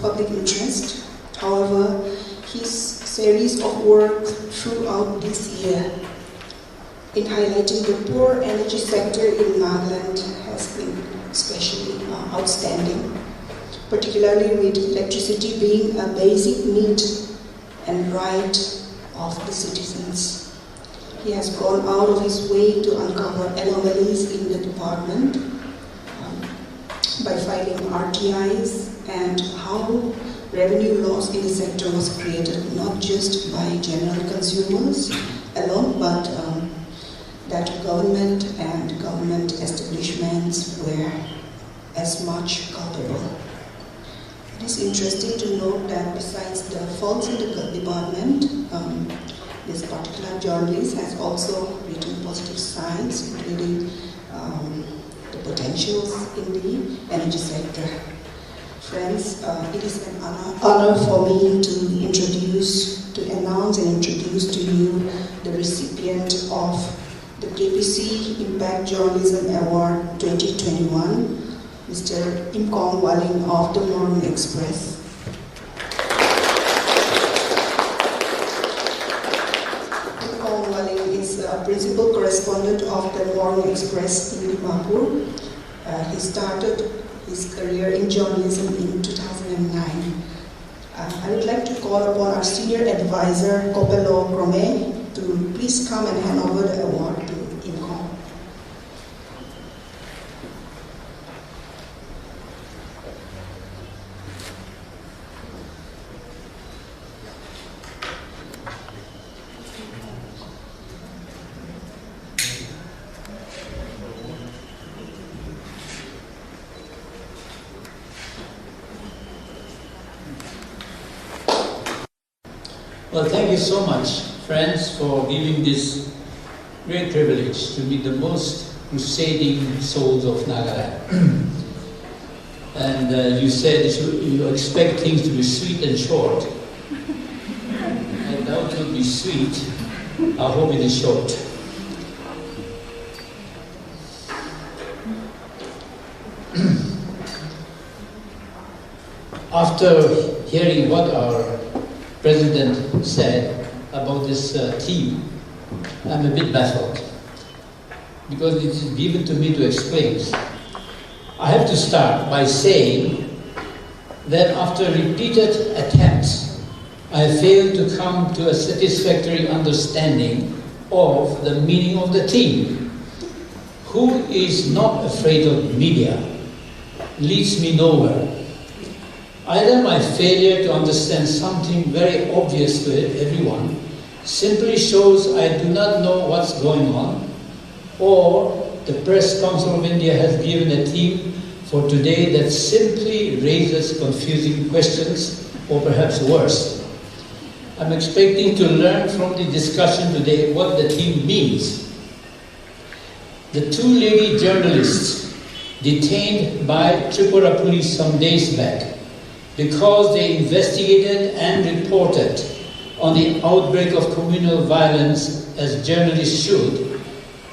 public interest. However, his series of work throughout this year in highlighting the poor energy sector in Nagaland has been especially outstanding, particularly with electricity being a basic need and right of the citizens. He has gone out of his way to uncover anomalies in the department by filing RTIs and how revenue loss in the sector was created not just by general consumers alone, but that government and government establishments were as much culpable. It is interesting to note that besides the faults in the department, this particular journalist has also written positive signs, including the potentials in the energy sector. Friends, it is an honor for me to announce and introduce to you the recipient of the KPC Impact Journalism Award 2021, Mr. Imkong Walling of the Morung Express. Imkong Walling is a principal correspondent of the Morung Express in Dimapur. He started his career in journalism in 2009. I would like to call upon our senior advisor, Kopelo Krome, to please come and hand over the award to Imkong. Well, thank you so much, friends, for giving this great privilege to meet the most crusading souls of Nagaland. And you said you expect things to be sweet and short. I doubt it will be sweet. I hope it is short. After hearing what our President said about this theme, I'm a bit baffled because it is given to me to explain. I have to start by saying that after repeated attempts, I failed to come to a satisfactory understanding of the meaning of the theme. Who is not afraid of media leads me nowhere. Either my failure to understand something very obvious to everyone simply shows I do not know what's going on, or the Press Council of India has given a theme for today that simply raises confusing questions, or perhaps worse. I'm expecting to learn from the discussion today what the theme means. The two lady journalists detained by Tripura police some days back because they investigated and reported on the outbreak of communal violence as journalists should,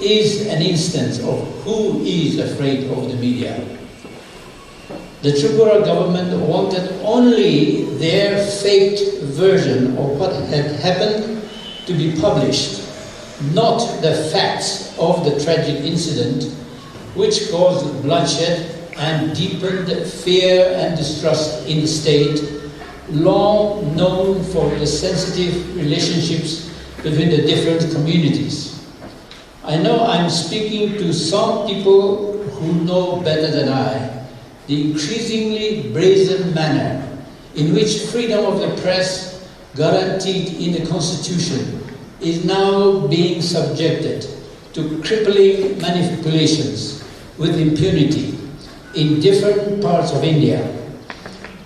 is an instance of who is afraid of the media. The Tripura government wanted only their faked version of what had happened to be published, not the facts of the tragic incident which caused bloodshed and deepened fear and distrust in the state, long known for the sensitive relationships between the different communities. I know I'm speaking to some people who know better than I the increasingly brazen manner in which freedom of the press, guaranteed in the Constitution, is now being subjected to crippling manipulations with impunity in different parts of India.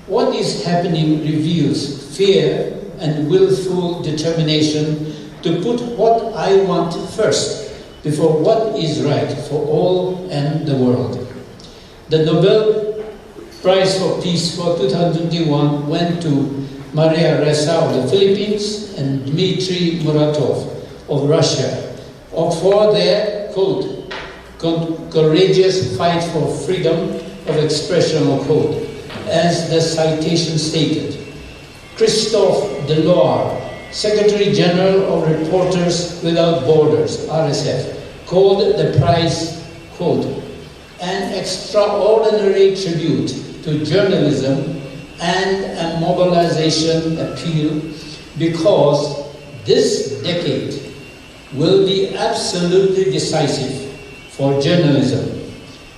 What is happening reveals fear and willful determination to put what I want first before what is right for all and the world. The Nobel Prize for Peace for 2021 went to Maria Ressa of the Philippines and Dmitry Muratov of Russia for their, quote, courageous fight for freedom of expression, quote. as the citation stated. Christophe Deloire, Secretary General of Reporters Without Borders, RSF, called the prize, quote, an extraordinary tribute to journalism and a mobilization appeal because this decade will be absolutely decisive for journalism.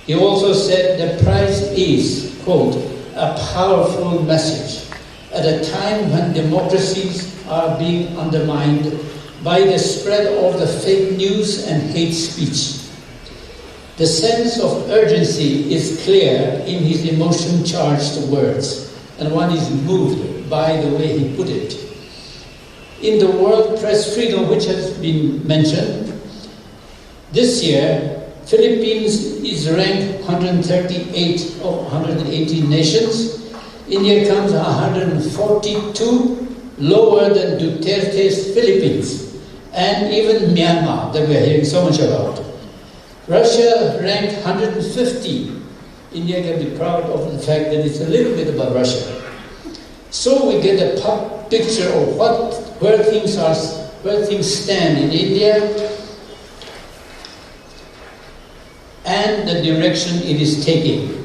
He also said the prize is, quote, a powerful message at a time when democracies are being undermined by the spread of the fake news and hate speech. The sense of urgency is clear in his emotion-charged words, and one is moved by the way he put it. In the World Press Freedom, which has been mentioned, this year, Philippines is ranked 138 of 180 nations. India comes 142, lower than Duterte's Philippines, and even Myanmar, that we're hearing so much about. Russia ranked 150. India can be proud of the fact that it's a little bit about Russia. So we get a picture of where things stand in India and the direction it is taking.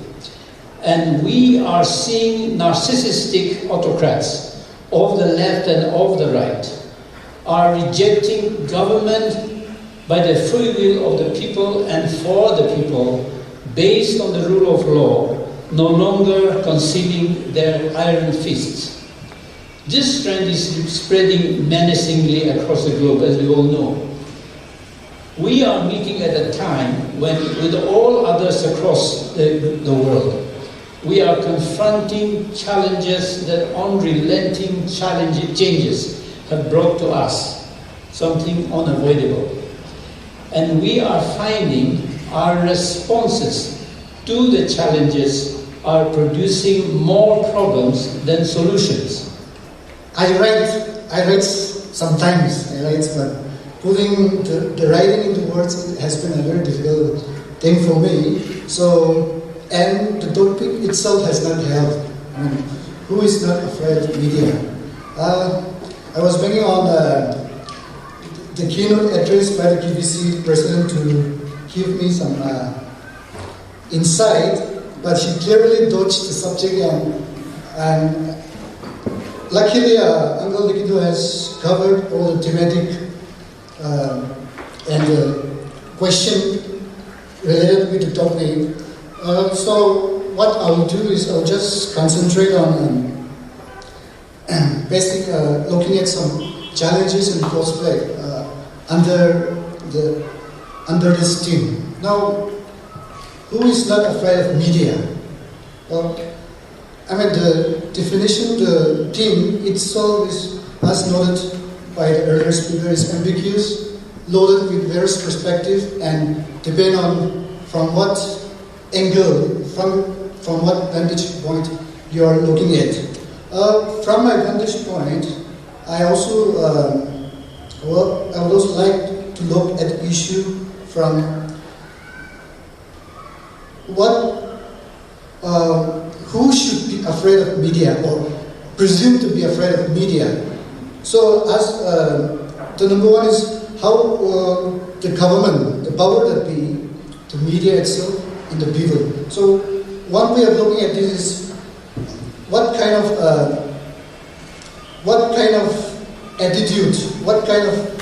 And we are seeing narcissistic autocrats of the left and of the right are rejecting government by the free will of the people and for the people, based on the rule of law, no longer concealing their iron fists. This trend is spreading menacingly across the globe, as we all know. We are meeting at a time when, with all others across the world, we are confronting challenges that unrelenting changes have brought to us, something unavoidable. And we are finding our responses to the challenges are producing more problems than solutions. I write sometimes, but putting the writing into words has been a very difficult thing for me. So, and the topic itself has not helped. I mean, who is not afraid of media? I was bringing on the keynote address by the KPC President to give me some insight, but he clearly dodged the subject, and luckily Uncle Niketu has covered all the thematic and the question related with the topic. So what I'll do is I'll just concentrate on basic looking at some challenges and prospects under this theme. Now, who is not afraid of media? Well, I mean, the definition, the theme itself is, as noted by the earlier speaker, is ambiguous, loaded with various perspectives, and depend on from what angle, from what vantage point you are looking at. From my vantage point, I also I would also like to look at the issue from who should be afraid of media or presumed to be afraid of media. So, as the number one is how the government, the power that be, the media itself, and the people. So, one way of looking at this is what kind of attitude, what kind of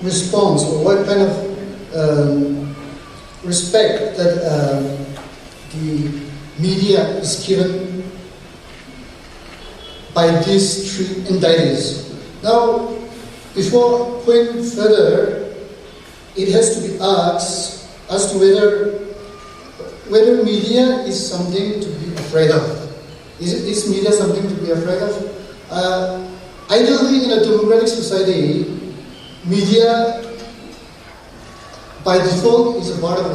response, or what kind of respect that the media is given by these three entities. Now, before going further, it has to be asked as to whether media is something to be afraid of. Is media something to be afraid of? Ideally, in a democratic society, media by default is a part of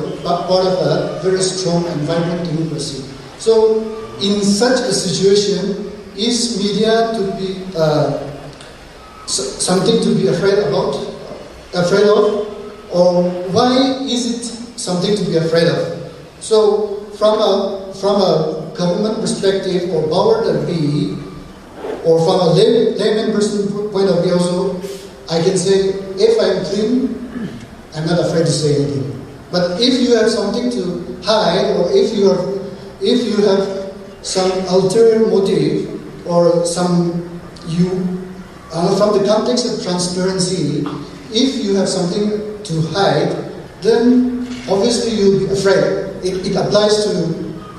a very strong and vibrant democracy. So, in such a situation, is media to be something to be afraid of, or why is it something to be afraid of? So, from a government perspective or power that be, or from a layman person point of view also, I can say, if I'm clean, I'm not afraid to say anything. But if you have something to hide, or if you have some ulterior motive, or from the context of transparency, if you have something to hide, then obviously you'll be afraid. It applies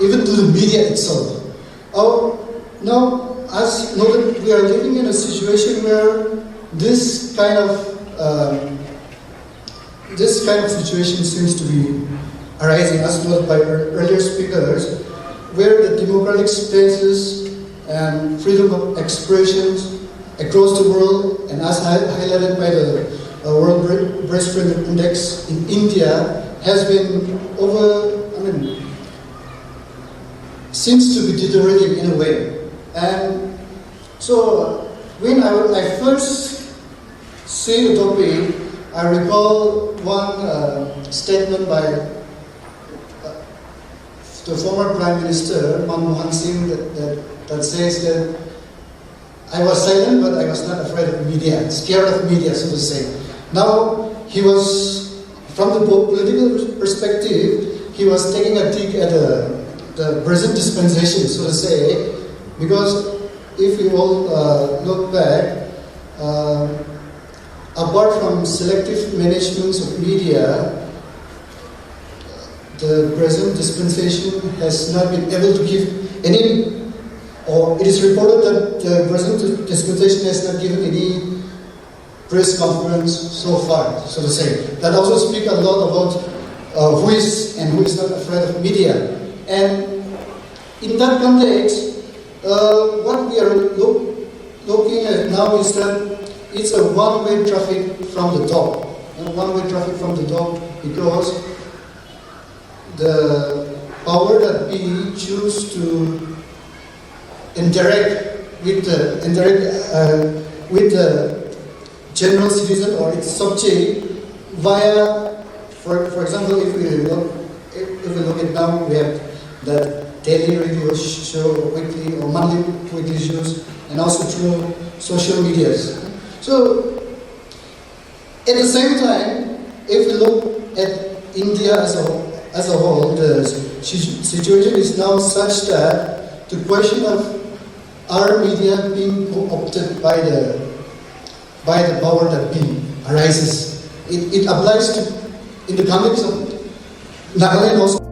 even to the media itself. Now, as noted, we are living in a situation where this kind of situation seems to be arising, as noted by earlier speakers, where the democratic spaces and freedom of expressions across the world, and as highlighted by the World Press Freedom Index in India, has been seems to be deteriorating in a way. And so when I first see the topic, I recall one statement by the former Prime Minister, Manmohan Singh, that says that I was silent, but I was not afraid of media, scared of media, so to say. Now, he was, from the political perspective, he was taking a dig at the present dispensation, so to say, because if you all look back, apart from selective management of media, the present dispensation has not been able to give any, or it is reported that the present dispensation has not given any press conference so far, so to say. That also speaks a lot about who is and who is not afraid of media. And in that context, what we are looking at now is that it's a one-way traffic from the top. One-way traffic from the top, because the power that we choose to interact with the general citizen or its subject via, for example, if we look at now, we have the daily radio show, weekly or monthly weekly shows, and also through social medias. So, at the same time, if we look at India as a whole, the situation is now such that the question of our media being co-opted by the power that be arises. It applies to, in the context of Nagaland also.